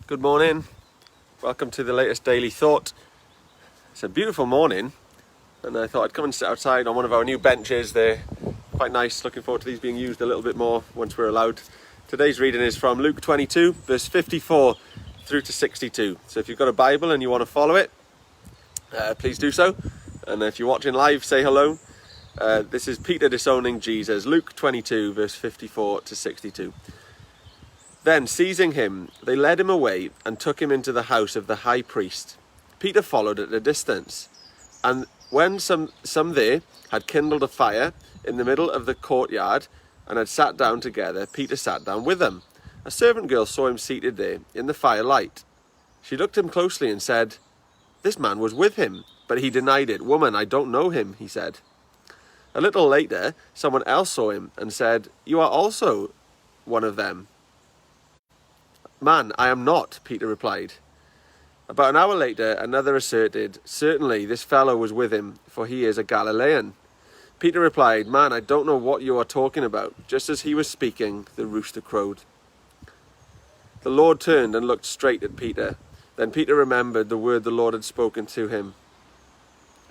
Good morning. Welcome to the latest Daily Thought. It's a beautiful morning and I thought I'd come and sit outside on one of our new benches. They're quite nice. Looking forward to these being used a little bit more once we're allowed. Today's reading is from Luke 22 verse 54 through to 62. So if you've got a Bible and you want to follow it, please do so. And if you're watching live, say hello. This is Peter disowning Jesus. Luke 22 verse 54 to 62. Then, seizing him, they led him away and took him into the house of the high priest. Peter followed at a distance. And when some there had kindled a fire in the middle of the courtyard and had sat down together, Peter sat down with them. A servant girl saw him seated there in the firelight. She looked at him closely and said, "This man was with him." But he denied it. "Woman, I don't know him," he said. A little later, someone else saw him and said, "You are also one of them." "Man, I am not," Peter replied. About an hour later, another asserted, "Certainly this fellow was with him, for he is a Galilean." Peter replied, "Man, I don't know what you are talking about." Just as he was speaking, the rooster crowed. The Lord turned and looked straight at Peter. Then Peter remembered the word the Lord had spoken to him.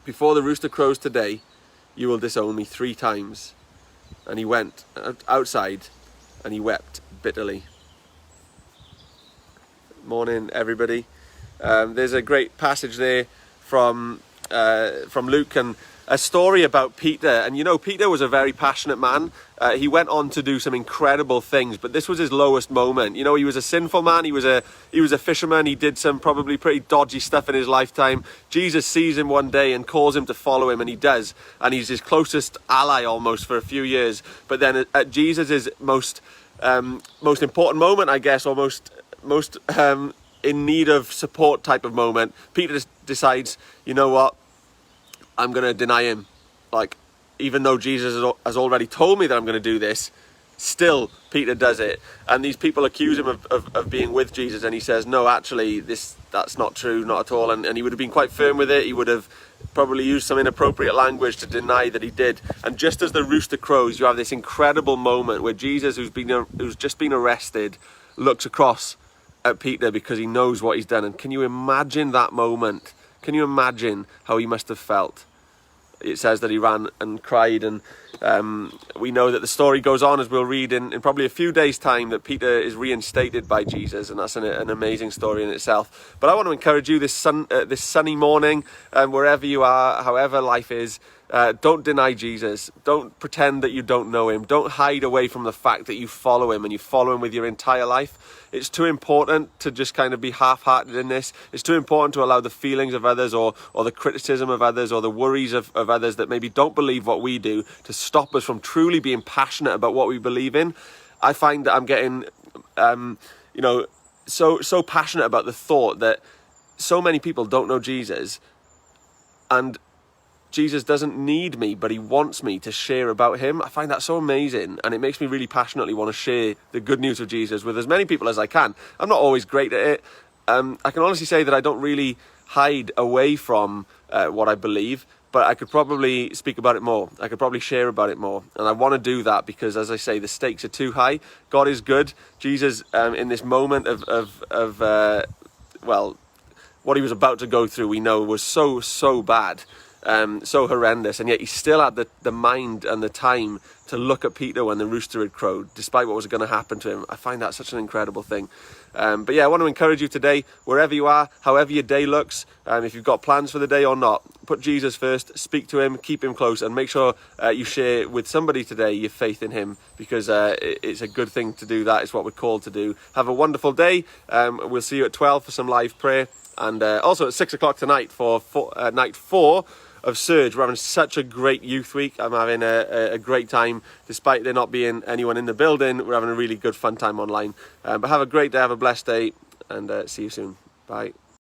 "Before the rooster crows today, you will disown me 3 times. And he went outside and he wept bitterly. Morning, everybody. There's a great passage there from Luke and a story about Peter. And you know, Peter was a very passionate man. He went on to do some incredible things, but this was his lowest moment. You know, he was a sinful man. He was a fisherman. He did some probably pretty dodgy stuff in his lifetime. Jesus sees him one day and calls him to follow him, and he does. And he's his closest ally almost for a few years. But then at Jesus's most important moment, I guess, or most in need of support type of moment, Peter decides, you know what, I'm going to deny him. Like, even though Jesus has already told me that I'm going to do this, still Peter does it. And these people accuse him of being with Jesus, and he says, no, actually, that's not true, not at all. And he would have been quite firm with it. He would have probably used some inappropriate language to deny that he did. And just as the rooster crows, you have this incredible moment where Jesus, who's just been arrested, looks across at Peter because he knows what he's done. And can you imagine that moment? Can you imagine how he must have felt? It says that he ran and cried, and we know that the story goes on, as we'll read in probably a few days' time, that Peter is reinstated by Jesus, and that's an amazing story in itself. But I want to encourage you this sunny morning, wherever you are, however life is, don't deny Jesus. Don't pretend that you don't know him. Don't hide away from the fact that you follow him, and you follow him with your entire life. It's too important to just kind of be half-hearted in this. It's too important to allow the feelings of others or the criticism of others or the worries of others that maybe don't believe what we do to stop us from truly being passionate about what we believe in. I find that I'm getting, so passionate about the thought that so many people don't know Jesus, and Jesus doesn't need me, but he wants me to share about him. I find that so amazing, and it makes me really passionately want to share the good news of Jesus with as many people as I can. I'm not always great at it. I can honestly say that I don't really hide away from what I believe, but I could probably speak about it more. I could probably share about it more, and I want to do that because, as I say, the stakes are too high. God is good. Jesus, in this moment of what he was about to go through, we know was so bad. So horrendous, and yet he still had the mind and the time to look at Peter when the rooster had crowed, despite what was going to happen to him. I find that such an incredible thing. But yeah, I want to encourage you today, wherever you are, however your day looks, if you've got plans for the day or not, put Jesus first, speak to him, keep him close, and make sure you share with somebody today your faith in him, because it's a good thing to do that. It's what we're called to do. Have a wonderful day. We'll see you at 12 for some live prayer, and also at 6 o'clock tonight for night 4 of Surge. We're having such a great youth week. I'm having a great time, despite there not being anyone in the building. We're having a really good fun time online. But have a great day, have a blessed day, and see you soon. Bye.